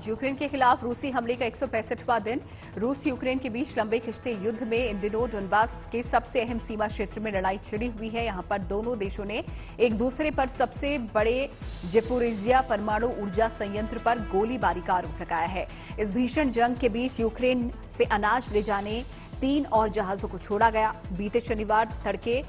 आज यूक्रेन के खिलाफ रूसी हमले का 165वां दिन। रूस यूक्रेन के बीच लंबे खिंचते युद्ध में इन दिनों डोनबास के सबसे अहम सीमा क्षेत्र में लड़ाई छिड़ी हुई है। यहां पर दोनों देशों ने एक दूसरे पर सबसे बड़े ज़पोरिज़िया परमाणु ऊर्जा संयंत्र पर गोलीबारी का आरोप लगाया है। इस भीषण जंग के बीच यूक्रेन से अनाज ले जाने 3 और जहाजों को छोड़ा गया। बीते शनिवार तड़के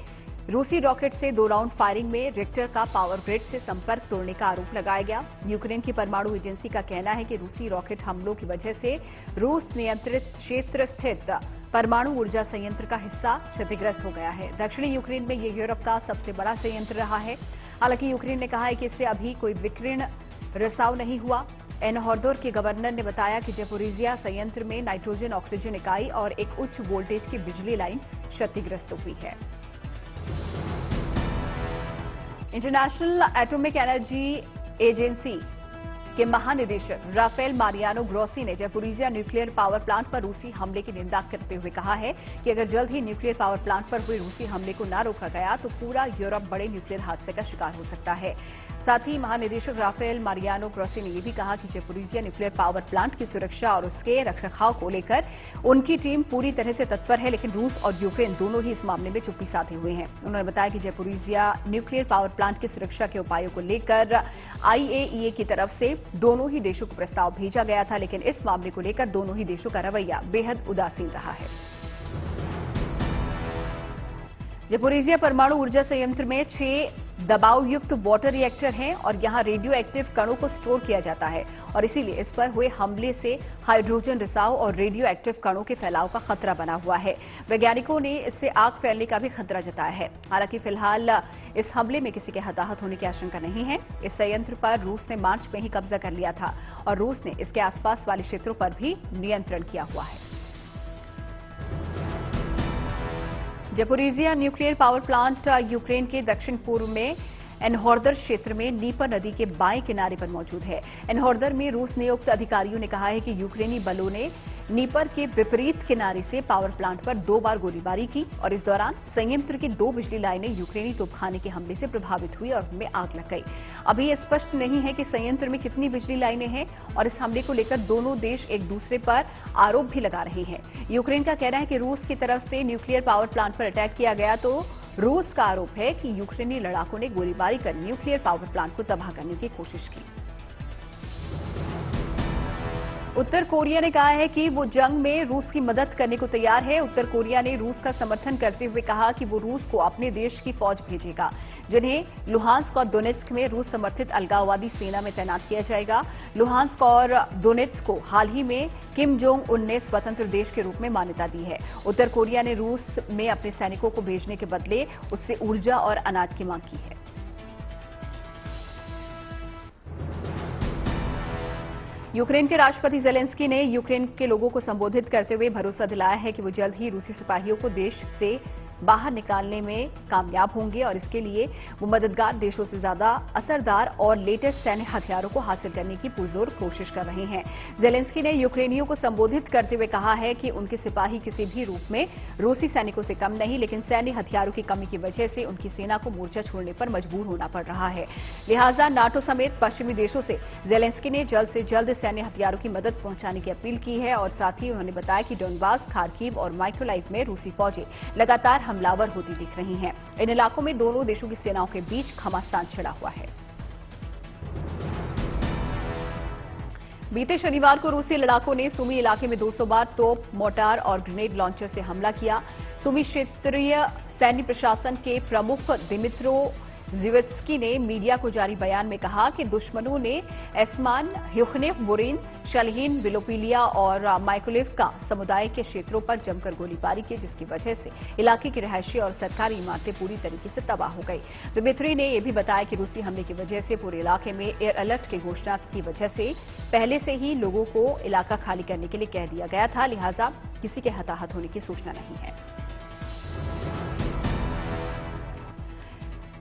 रूसी रॉकेट से 2 राउंड फायरिंग में रिक्टर का पावर ग्रिड से संपर्क तोड़ने का आरोप लगाया गया। यूक्रेन की परमाणु एजेंसी का कहना है कि रूसी रॉकेट हमलों की वजह से रूस नियंत्रित क्षेत्र स्थित परमाणु ऊर्जा संयंत्र का हिस्सा क्षतिग्रस्त हो गया है। दक्षिणी यूक्रेन में यह यूरोप का सबसे बड़ा संयंत्र रहा है। हालांकि यूक्रेन ने कहा है कि इससे अभी कोई विकीर्ण रिसाव नहीं हुआ। एनहॉर्दर के गवर्नर ने बताया कि ज़पोरिज़िया संयंत्र में नाइट्रोजन ऑक्सीजन इकाई और एक उच्च वोल्टेज की बिजली लाइन क्षतिग्रस्त हुई है। इंटरनेशनल एटॉमिक एनर्जी एजेंसी के महानिदेशक राफेल मारियानो ग्रोसी ने ज़पोरिज़िया न्यूक्लियर पावर प्लांट पर रूसी हमले की निंदा करते हुए कहा है कि अगर जल्द ही न्यूक्लियर पावर प्लांट पर हुए रूसी हमले को न रोका गया तो पूरा यूरोप बड़े न्यूक्लियर हादसे का शिकार हो सकता है। साथ ही महानिदेशक राफेल मारियानो ग्रोसी ने यह भी कहा कि ज़पोरिज़िया न्यूक्लियर पावर प्लांट की सुरक्षा और उसके रखरखाव को लेकर उनकी टीम पूरी तरह से तत्पर है, लेकिन रूस और यूक्रेन दोनों ही इस मामले में चुप्पी साधे हुए हैं। उन्होंने बताया कि ज़पोरिज़िया न्यूक्लियर पावर प्लांट की सुरक्षा के उपायों को लेकर IAEA की तरफ से दोनों ही देशों को प्रस्ताव भेजा गया था, लेकिन इस मामले को लेकर दोनों ही देशों का रवैया बेहद उदासीन रहा है। ज़पोरिज़िया परमाणु ऊर्जा संयंत्र में 6 दबाव युक्त वाटर रिएक्टर हैं और यहां रेडियो एक्टिव कणों को स्टोर किया जाता है और इसीलिए इस पर हुए हमले से हाइड्रोजन रिसाव और रेडियो एक्टिव कणों के फैलाव का खतरा बना हुआ है। वैज्ञानिकों ने इससे आग फैलने का भी खतरा जताया है। हालांकि फिलहाल इस हमले में किसी के हताहत होने की आशंका नहीं है। इस संयंत्र पर रूस ने मार्च में ही कब्जा कर लिया था और रूस ने इसके आसपास वाले क्षेत्रों पर भी नियंत्रण किया हुआ है। Zaporizhzhia nuclear power plant Ukraine के दक्षिण पूर्व में एनहॉर्दर क्षेत्र में नीपर नदी के बाएं किनारे पर मौजूद है। एनहॉर्दर में रूस नियुक्त अधिकारियों ने कहा है कि यूक्रेनी बलों ने नीपर के विपरीत किनारे से पावर प्लांट पर 2 बार गोलीबारी की और इस दौरान संयंत्र की 2 बिजली लाइनें यूक्रेनी तोपखाने के हमले से प्रभावित हुई और उनमें आग लग गई। अभी यह स्पष्ट नहीं है कि संयंत्र में कितनी बिजली लाइनें हैं और इस हमले को लेकर दोनों देश एक दूसरे पर आरोप भी लगा रहे हैं। यूक्रेन का कहना है कि रूस की तरफ से न्यूक्लियर पावर प्लांट पर अटैक किया गया तो रूस का आरोप है कि यूक्रेनी लड़ाकों ने गोलीबारी कर न्यूक्लियर पावर प्लांट को तबाह करने की कोशिश की। उत्तर कोरिया ने कहा है कि वो जंग में रूस की मदद करने को तैयार है। उत्तर कोरिया ने रूस का समर्थन करते हुए कहा कि वो रूस को अपने देश की फौज भेजेगा, जिन्हें लुहांस्क और दोनेत्स्क में रूस समर्थित अलगाववादी सेना में तैनात किया जाएगा। लुहांस्क और दोनेत्स्क को हाल ही में किम जोंग उन ने स्वतंत्र देश के रूप में मान्यता दी है। उत्तर कोरिया ने रूस में अपने सैनिकों को भेजने के बदले उससे ऊर्जा और अनाज की मांग की है। यूक्रेन के राष्ट्रपति ज़ेलेंस्की ने यूक्रेन के लोगों को संबोधित करते हुए भरोसा दिलाया है कि वो जल्द ही रूसी सिपाहियों को देश से बाहर निकालने में कामयाब होंगे और इसके लिए वो मददगार देशों से ज्यादा असरदार और लेटेस्ट सैन्य हथियारों को हासिल करने की पुरजोर कोशिश कर रहे हैं। ज़ेलेंस्की ने यूक्रेनियों को संबोधित करते हुए कहा है कि उनके सिपाही किसी भी रूप में रूसी सैनिकों से कम नहीं, लेकिन सैन्य हथियारों की कमी की वजह से उनकी सेना को मोर्चा छोड़ने पर मजबूर होना पड़ रहा है। लिहाजा नाटो समेत पश्चिमी देशों से ज़ेलेंस्की ने जल्द से जल्द सैन्य हथियारों की मदद पहुंचाने की अपील की है और साथ ही उन्होंने बताया कि डोनबास, खार्किव और माइकोलाइव में रूसी फौजें लगातार हमलावर होती दिख रही हैं। इन इलाकों में दोनों देशों की सेनाओं के बीच घमासान छिड़ा हुआ है। बीते शनिवार को रूसी लड़ाकों ने सुमी इलाके में 200 बार तोप, मोर्टार और ग्रेनेड लॉन्चर से हमला किया। सुमी क्षेत्रीय सैन्य प्रशासन के प्रमुख दिमित्रो ज़िवेत्स्की ने मीडिया को जारी बयान में कहा कि दुश्मनों ने एस्मान, ह्युखनेफ, बुरिन, शलहीन, बिलोपिलिया और माइकोलिवका समुदाय के क्षेत्रों पर जमकर गोलीबारी की, जिसकी वजह से इलाके की रिहायशी और सरकारी इमारतें पूरी तरीके से तबाह हो गई। दिमित्री ने यह भी बताया कि रूसी हमले की वजह से पूरे इलाके में एयर अलर्ट की घोषणा की वजह से पहले से ही लोगों को इलाका खाली करने के लिए कह दिया गया था, लिहाजा किसी के हताहत होने की सूचना नहीं है।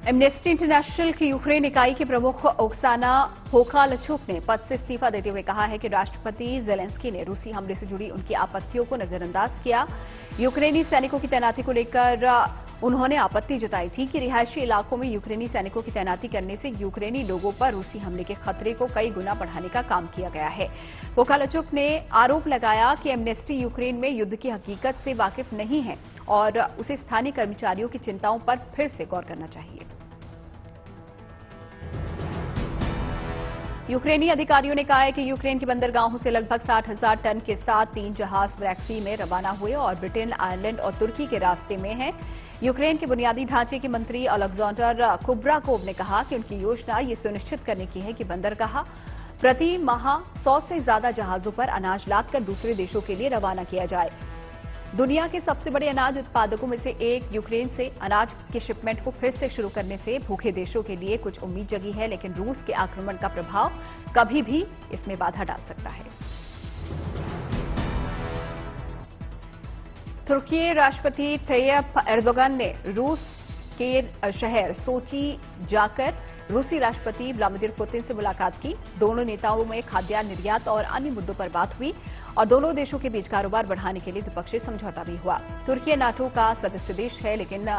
एमनेस्टी इंटरनेशनल की यूक्रेन इकाई के प्रमुख ओक्साना होखालचुक ने पद से इस्तीफा देते हुए कहा है कि राष्ट्रपति ज़ेलेंस्की ने रूसी हमले से जुड़ी उनकी आपत्तियों को नजरअंदाज किया। यूक्रेनी सैनिकों की तैनाती को लेकर उन्होंने आपत्ति जताई थी कि रिहायशी इलाकों में यूक्रेनी सैनिकों की तैनाती करने से यूक्रेनी लोगों पर रूसी हमले के खतरे को कई गुना बढ़ाने का काम किया गया है। कोकालचुक ने आरोप लगाया कि एमनेस्टी यूक्रेन में युद्ध की हकीकत से वाकिफ नहीं है और उसे स्थानीय कर्मचारियों की चिंताओं पर फिर से गौर करना चाहिए। यूक्रेनी अधिकारियों ने कहा है कि यूक्रेन के बंदरगाहों से लगभग 60,000 टन के साथ 3 जहाज ब्लैक सी में रवाना हुए और ब्रिटेन, आयरलैंड और तुर्की के रास्ते में हैं। यूक्रेन के बुनियादी ढांचे के मंत्री अलेक्जेंडर कुब्राकोव ने कहा कि उनकी योजना ये सुनिश्चित करने की है कि बंदरगाह प्रति माह 100 से ज्यादा जहाजों पर अनाज लादकर दूसरे देशों के लिए रवाना किया जाए। दुनिया के सबसे बड़े अनाज उत्पादकों में से एक यूक्रेन से अनाज की शिपमेंट को फिर से शुरू करने से भूखे देशों के लिए कुछ उम्मीद जगी है, लेकिन रूस के आक्रमण का प्रभाव कभी भी इसमें बाधा डाल सकता है। तुर्की राष्ट्रपति तैयप एर्दोगन ने रूस के शहर सोची जाकर रूसी राष्ट्रपति व्लादिमीर पुतिन से मुलाकात की। दोनों नेताओं में खाद्यान्न निर्यात और अन्य मुद्दों पर बात हुई और दोनों देशों के बीच कारोबार बढ़ाने के लिए द्विपक्षीय समझौता भी हुआ। तुर्की नाटो का सदस्य देश है, लेकिन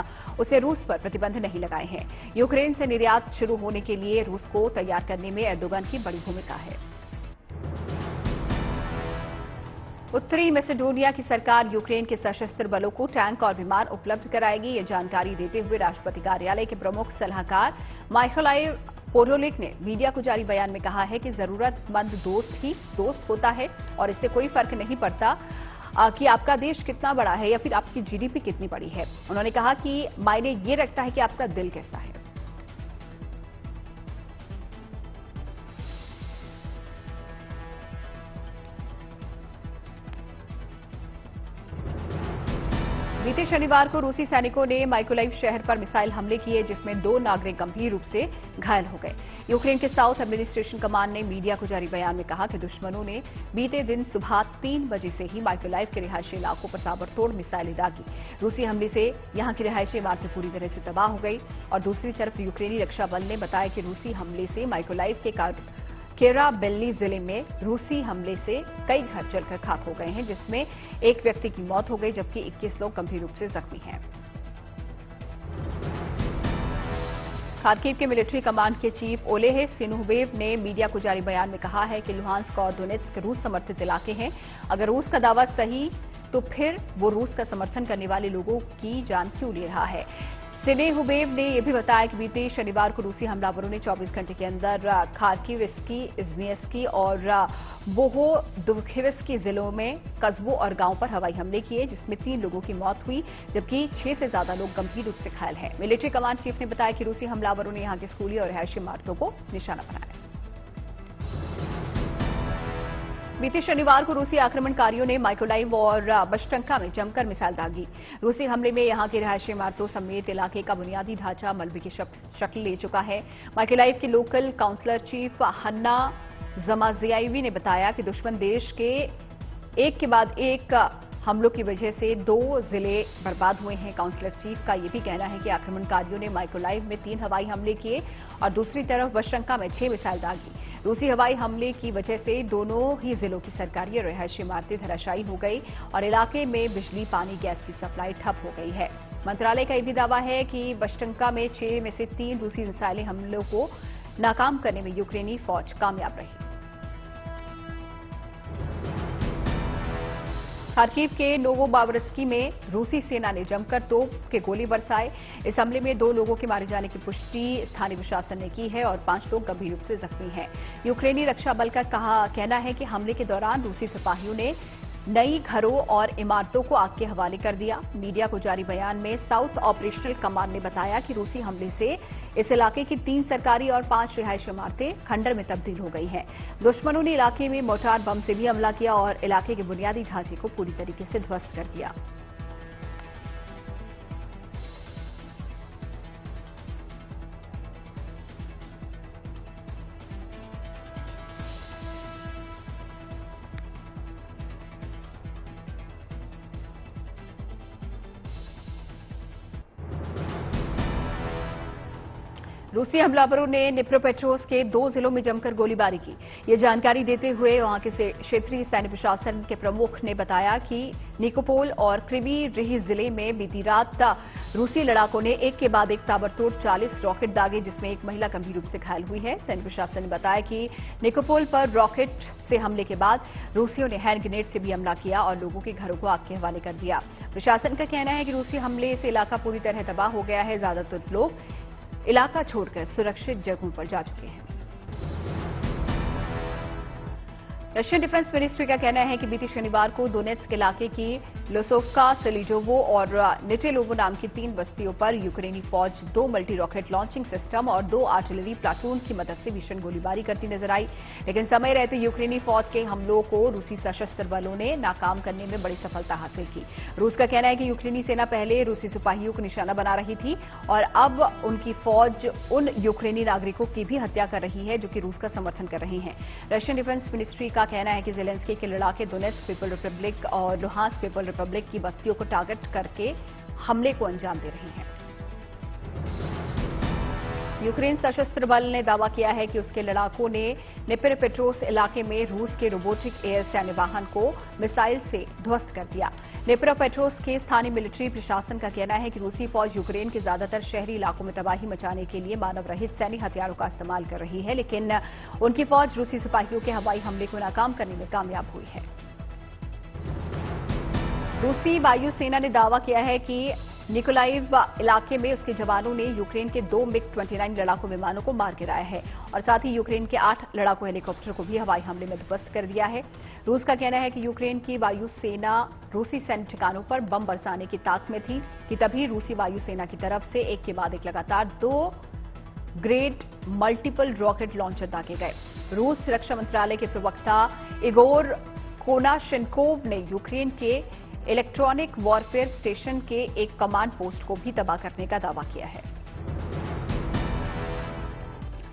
उसे रूस पर प्रतिबंध नहीं लगाए हैं। यूक्रेन से निर्यात शुरू होने के लिए रूस को तैयार करने में एर्दोगन की बड़ी भूमिका है। उत्तरी मैसेडोनिया की सरकार यूक्रेन के सशस्त्र बलों को टैंक और विमान उपलब्ध कराएगी। ये जानकारी देते हुए राष्ट्रपति कार्यालय के प्रमुख सलाहकार माइकोलाइव पोडोलिक ने मीडिया को जारी बयान में कहा है कि जरूरतमंद दोस्त ही दोस्त होता है और इससे कोई फर्क नहीं पड़ता कि आपका देश कितना बड़ा है या फिर आपकी जीडीपी कितनी बड़ी है। उन्होंने कहा कि मायने ये रखता है कि आपका दिल कैसा है। बीते शनिवार को रूसी सैनिकों ने माइकोलाइव शहर पर मिसाइल हमले किए, जिसमें 2 नागरिक गंभीर रूप से घायल हो गए। यूक्रेन के साउथ एडमिनिस्ट्रेशन कमांड ने मीडिया को जारी बयान में कहा कि दुश्मनों ने बीते दिन सुबह 3 बजे से ही माइकोलाइव के रिहायशी इलाकों पर ताबड़तोड़ मिसाइलें दागी। रूसी हमले से यहां की रिहायशी इमारतें पूरी तरह से तबाह हो गई और दूसरी तरफ यूक्रेनी रक्षा बल ने बताया कि रूसी हमले से माइकोलाइव के केराबेल्ली जिले में रूसी हमले से कई घर जलकर खाक हो गए हैं, जिसमें एक व्यक्ति की मौत हो गई जबकि 21 लोग गंभीर रूप से जख्मी हैं। खार्किव के मिलिट्री कमांड के चीफ ओलेह सिनुहवेव ने मीडिया को जारी बयान में कहा है कि लुहांस्क और डोनेत्स्क रूस समर्थित इलाके हैं। अगर रूस का दावा सही तो फिर वो रूस का समर्थन करने वाले लोगों की जान क्यों ले रहा है। सिनुहवेव ने यह भी बताया कि बीते शनिवार को रूसी हमलावरों ने 24 घंटे के अंदर खार्किविस्की, इज़्मियस्की और बोहोदुखिवस्की जिलों में कस्बों और गांवों पर हवाई हमले किए, जिसमें 3 लोगों की मौत हुई जबकि 6 से ज्यादा लोग गंभीर रूप से घायल हैं। मिलिट्री कमांड चीफ ने बताया कि रूसी हमलावरों ने यहां की स्कूली और रिहायशी इमारतों को निशाना बनाया। बीते शनिवार को रूसी आक्रमणकारियों ने माइकोलाइव और बशटंका में जमकर मिसाइल दागी। रूसी हमले में यहां की रिहायशी इमारतों समेत इलाके का बुनियादी ढांचा मलबे की शक्ल ले चुका है। माइकोलाइव के लोकल काउंसलर चीफ हन्ना जमाजियावी ने बताया कि दुश्मन देश के एक के बाद एक हमलों की वजह से 2 जिले बर्बाद हुए हैं। काउंसलर चीफ का यह भी कहना है कि आक्रमणकारियों ने माइकोलाइव में 3 हवाई हमले किए और दूसरी तरफ बशटंका में 6 मिसाइल दागी। रूसी हवाई हमले की वजह से दोनों ही जिलों की सरकारी और रिहायशी इमारतें धराशायी हो गई और इलाके में बिजली, पानी, गैस की सप्लाई ठप हो गई है। मंत्रालय का यह भी दावा है कि बशटंका में 6 में से 3 रूसी मिसाइल हमलों को नाकाम करने में यूक्रेनी फौज कामयाब रही। खार्किव के नोवोबावरस्की में रूसी सेना ने जमकर तोप के गोले बरसाए। इस हमले में 2 लोगों के मारे जाने की पुष्टि स्थानीय प्रशासन ने की है और 5 लोग गंभीर रूप से जख्मी हैं। यूक्रेनी रक्षा बल का कहना है कि हमले के दौरान रूसी सिपाहियों ने नई घरों और इमारतों को आग के हवाले कर दिया। मीडिया को जारी बयान में साउथ ऑपरेशनल कमांड ने बताया कि रूसी हमले से इस इलाके की 3 सरकारी और 5 रिहायशी इमारतें खंडर में तब्दील हो गई हैं। दुश्मनों ने इलाके में मोर्टार बम से भी हमला किया और इलाके के बुनियादी ढांचे को पूरी तरीके से ध्वस्त कर दिया। रूसी हमलावरों ने निप्रोपेट्रोव्स्क के 2 जिलों में जमकर गोलीबारी की। ये जानकारी देते हुए वहां के क्षेत्रीय सैन्य प्रशासन के प्रमुख ने बताया कि निकोपोल और क्रिवी रिह जिले में बीती रात रूसी लड़ाकों ने एक के बाद एक ताबड़तोड़ 40 रॉकेट दागे, जिसमें एक महिला गंभीर रूप से घायल हुई है। सैन्य प्रशासन ने बताया कि निकोपोल पर रॉकेट से हमले के बाद रूसियों ने हैंड ग्रेनेड से भी हमला किया और लोगों के घरों को आग के हवाले कर दिया। प्रशासन का कहना है कि रूसी हमले से इलाका पूरी तरह तबाह हो गया है। ज्यादातर लोग इलाका छोड़कर सुरक्षित जगहों पर जा चुके हैं। रशियन डिफेंस मिनिस्ट्री का कहना है कि बीते शनिवार को दोनेत्स्क इलाके की लोसोवका, सेलिजोवो और निटेलोवो नाम की 3 बस्तियों पर यूक्रेनी फौज 2 मल्टी रॉकेट लॉन्चिंग सिस्टम और 2 आर्टिलरी प्लाटून की मदद से भीषण गोलीबारी करती नजर आई। लेकिन समय रहते यूक्रेनी फौज के हमलों को रूसी सशस्त्र बलों ने नाकाम करने में बड़ी सफलता हासिल की। रूस का कहना है कि यूक्रेनी सेना पहले रूसी सिपाहियों को निशाना बना रही थी और अब उनकी फौज उन यूक्रेनी नागरिकों की भी हत्या कर रही है जो कि रूस का समर्थन कर रहे हैं। रशियन डिफेंस मिनिस्ट्री का कहना है कि ज़ेलेंस्की के लड़ाके दोनेत्स्क पीपल रिपब्लिक और लुहांस्क पीपल रिपब्लिक की बस्तियों को टारगेट करके हमले को अंजाम दे रही हैं। यूक्रेन सशस्त्र बल ने दावा किया है कि उसके लड़ाकों ने निप्रोपेट्रोव्स्क इलाके में रूस के रोबोटिक एयर सैन्य वाहन को मिसाइल से ध्वस्त कर दिया। निप्रोपेट्रोव्स्क के स्थानीय मिलिट्री प्रशासन का कहना है कि रूसी फौज यूक्रेन के ज्यादातर शहरी इलाकों में तबाही मचाने के लिए मानव रहित सैन्य हथियारों का इस्तेमाल कर रही है, लेकिन उनकी फौज रूसी सिपाहियों के हवाई हमले को नाकाम करने में कामयाब हुई है। रूसी वायुसेना ने दावा किया है कि निकोलाइव इलाके में उसके जवानों ने यूक्रेन के 2 मिग-29 लड़ाकू विमानों को मार गिराया है और साथ ही यूक्रेन के 8 लड़ाकू हेलीकॉप्टर को भी हवाई हमले में ध्वस्त कर दिया है। रूस का कहना है कि यूक्रेन की वायुसेना रूसी सैन्य ठिकानों पर बम बरसाने की ताक में थी कि तभी रूसी वायुसेना की तरफ से एक के बाद एक लगातार 2 ग्रेड मल्टीपल रॉकेट लॉन्चर दागे गए। रूस रक्षा मंत्रालय के प्रवक्ता इगोर कोनाशेन्कोव ने यूक्रेन के इलेक्ट्रॉनिक वॉरफेयर स्टेशन के एक कमांड पोस्ट को भी तबाह करने का दावा किया है।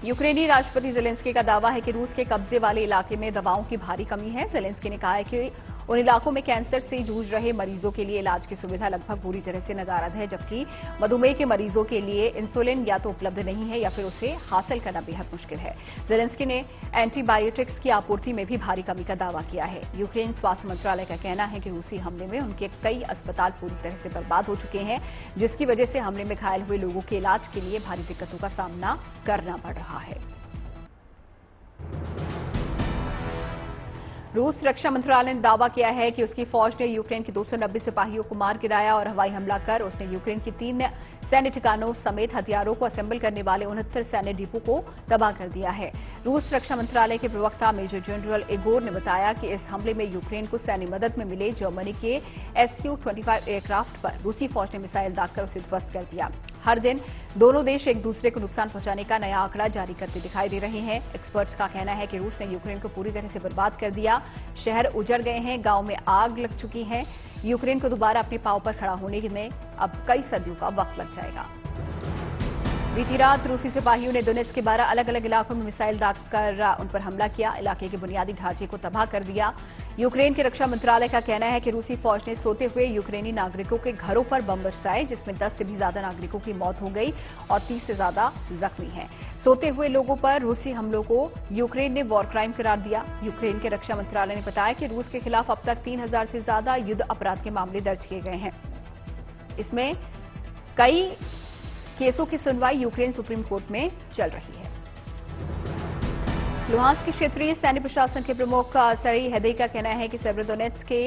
यूक्रेनी राष्ट्रपति ज़ेलेंस्की का दावा है कि रूस के कब्जे वाले इलाके में दवाओं की भारी कमी है। ज़ेलेंस्की ने कहा है कि उन इलाकों में कैंसर से जूझ रहे मरीजों के लिए इलाज की सुविधा लगभग पूरी तरह से नदारद है, जबकि मधुमेह के मरीजों के लिए इंसुलिन या तो उपलब्ध नहीं है या फिर उसे हासिल करना बेहद मुश्किल है। ज़ेलेंस्की ने एंटीबायोटिक्स की आपूर्ति में भी भारी कमी का दावा किया है। यूक्रेन स्वास्थ्य मंत्रालय का कहना है कि रूसी हमले में उनके कई अस्पताल पूरी तरह से बर्बाद हो चुके हैं, जिसकी वजह से हमले में घायल हुए लोगों के इलाज के लिए भारी दिक्कतों का सामना करना पड़ रहा है। रूस रक्षा मंत्रालय ने दावा किया है कि उसकी फौज ने यूक्रेन के 290 सिपाहियों को मार गिराया और हवाई हमला कर उसने यूक्रेन की 3 सैन्य ठिकानों समेत हथियारों को असेंबल करने वाले 69 सैन्य डिपो को तबाह कर दिया है। रूस रक्षा मंत्रालय के प्रवक्ता मेजर जनरल इगोर ने बताया कि इस हमले में यूक्रेन को सैन्य मदद में मिले जर्मनी के Su-25 एयरक्राफ्ट पर रूसी फौज ने मिसाइल दागकर उसे ध्वस्त कर दिया। हर दिन दोनों देश एक दूसरे को नुकसान पहुंचाने का नया आंकड़ा जारी करते दिखाई दे रहे हैं। एक्सपर्ट्स का कहना है कि रूस ने यूक्रेन को पूरी तरह से बर्बाद कर दिया। शहर उजड़ गए हैं, गांव में आग लग चुकी है। यूक्रेन को दोबारा अपने पांव पर खड़ा होने में अब कई सदियों का वक्त लग जाएगा। बीती रात रूसी सिपाहियों ने दोनेत्स्क के 12 अलग अलग इलाकों में मिसाइल दागकर उन पर हमला किया, इलाके के बुनियादी ढांचे को तबाह कर दिया। यूक्रेन के रक्षा मंत्रालय का कहना है कि रूसी फौज ने सोते हुए यूक्रेनी नागरिकों के घरों पर बम बरसाए, जिसमें 10 से भी ज्यादा नागरिकों की मौत हो गई और 30 से ज्यादा जख्मी हैं। सोते हुए लोगों पर रूसी हमलों को यूक्रेन ने वॉर क्राइम करार दिया। यूक्रेन के रक्षा मंत्रालय ने बताया कि रूस के खिलाफ अब तक 3000 से ज्यादा युद्ध अपराध के मामले दर्ज किए गए हैं। इसमें कई केसों की सुनवाई यूक्रेन सुप्रीम कोर्ट में चल रही है। लुहांस्क के क्षेत्रीय सैन्य प्रशासन के प्रमुख सेरेई हेदेई का कहना है कि सेवेरोडोनेत्स्क के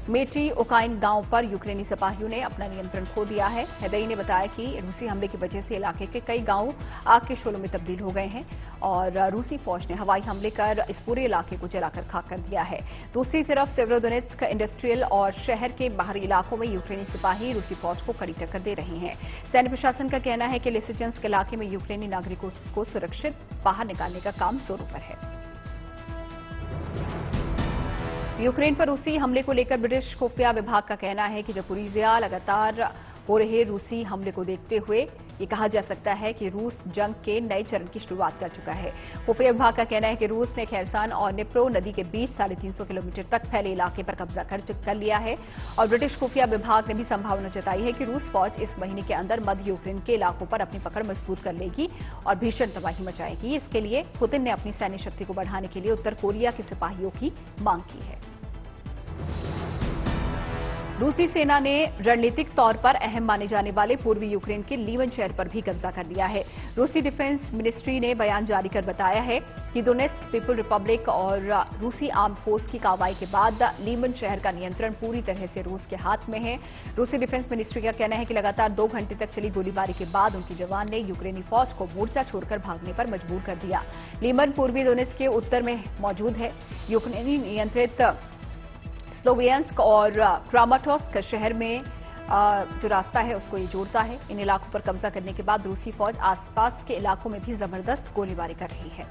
मेटी ओकाइन गांव पर यूक्रेनी सिपाहियों ने अपना नियंत्रण खो दिया है। हेदेई ने बताया कि रूसी हमले की वजह से इलाके के कई गांव आग के शोलों में तब्दील हो गए हैं और रूसी फौज ने हवाई हमले कर इस पूरे इलाके को जलाकर खाक कर दिया है। दूसरी तरफ सेवेरोडोनेत्स्क इंडस्ट्रियल और शहर के बाहरी इलाकों में यूक्रेनी सिपाही रूसी फौज को कड़ी टक्कर दे रहे हैं। सैन्य प्रशासन का कहना है कि लिसिचंस्क इलाके में यूक्रेनी नागरिकों को सुरक्षित बाहर निकालने का काम जोरों पर है। यूक्रेन पर रूसी हमले को लेकर ब्रिटिश खुफिया विभाग का कहना है कि ज़पोरिज़िया लगातार हो रहे रूसी हमले को देखते हुए ये कहा जा सकता है कि रूस जंग के नए चरण की शुरुआत कर चुका है। खुफिया विभाग का कहना है कि रूस ने खेरसान और निप्रो नदी के बीच 350 किलोमीटर तक फैले इलाके पर कब्जा कर लिया है और ब्रिटिश खुफिया विभाग ने भी संभावना जताई है कि रूस फौज इस महीने के अंदर मध्य यूक्रेन के इलाकों पर अपनी पकड़ मजबूत कर लेगी और भीषण तबाही मचाएगी। इसके लिए पुतिन ने अपनी सैन्य शक्ति को बढ़ाने के लिए उत्तर कोरिया के सिपाहियों की मांग की है। रूसी सेना ने रणनीतिक तौर पर अहम माने जाने वाले पूर्वी यूक्रेन के लीवन शहर पर भी कब्जा कर लिया है। रूसी डिफेंस मिनिस्ट्री ने बयान जारी कर बताया है कि दोनेत्स्क पीपल रिपब्लिक और रूसी आर्म फोर्स की कार्रवाई के बाद लीवन शहर का नियंत्रण पूरी तरह से रूस के हाथ में है। रूसी डिफेंस मिनिस्ट्री का कहना है कि लगातार 2 घंटे तक चली गोलीबारी के बाद उनकी जवान ने यूक्रेनी फौज को मोर्चा छोड़कर भागने पर मजबूर कर दिया। लीवन पूर्वी दोनेत्स्क के उत्तर में मौजूद है। यूक्रेनी नियंत्रित स्लोवियांस्क और क्रामाटोर्स्क शहर में जो रास्ता है उसको ये जोड़ता है। इन इलाकों पर कब्जा करने के बाद रूसी फौज आसपास के इलाकों में भी जबरदस्त गोलीबारी कर रही है।